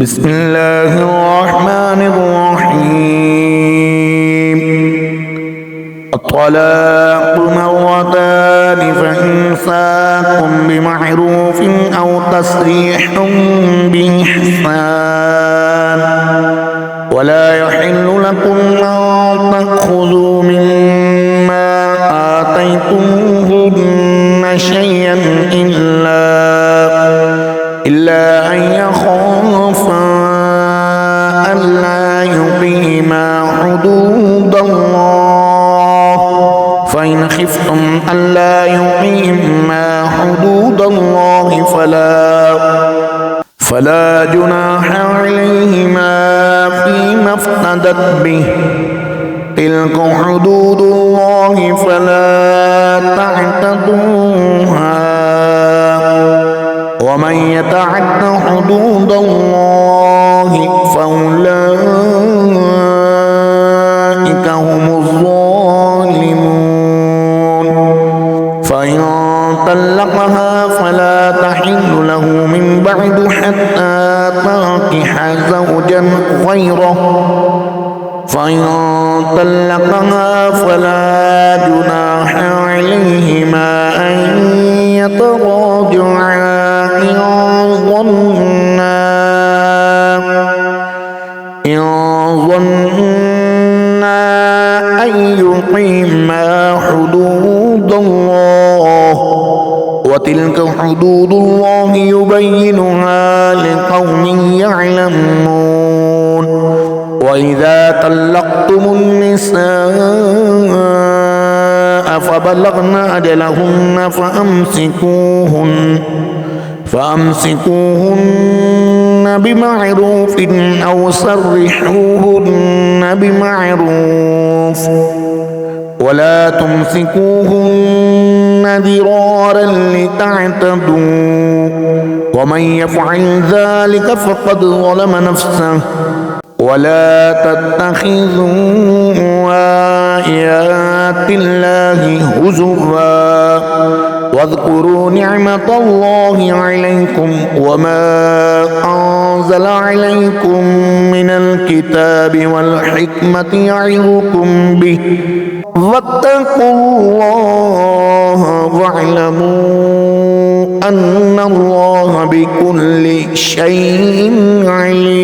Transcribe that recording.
بسم الله الرحمن الرحيم. الطلاق مرتان فإمساك بمعروف أو تسريح بإحسان ولا يحل لكم أن تأخذوا مما آتيتموهن شيئا إلا أن يخافا ألا يقيما حدود الله، فإن خفتم ألا يقيما حدود الله فلا جناح عليهما فيما افتدت به، تلك حدود الله فلا تعتدوها، ومن يتعد حدود الله فأولئك هم الظالمون. فإن طلقها فلا تحل له من بعد حتى تنكح زوجا غيره، فإن طلقها فلا جناح عليهما أن يتراجعا إن ظنا أن يقيما حدود الله، وتلك حدود الله يبينها لقوم يعلمون. وإذا طلقتم النساء فبلغن أجلهن فأمسكوهن بمعروف أو سرحوهن بمعروف، ولا تمسكوهن ضرارا لتعتدوا، ومن يفعل ذلك فقد ظلم نفسه. ولا تتخذوا آيات الله هزوا، واذكروا نعمة الله عليكم وما أنزل عليكم من الكتاب والحكمة يعظكم به، واتقوا الله واعلموا أن الله بكل شيء عليم.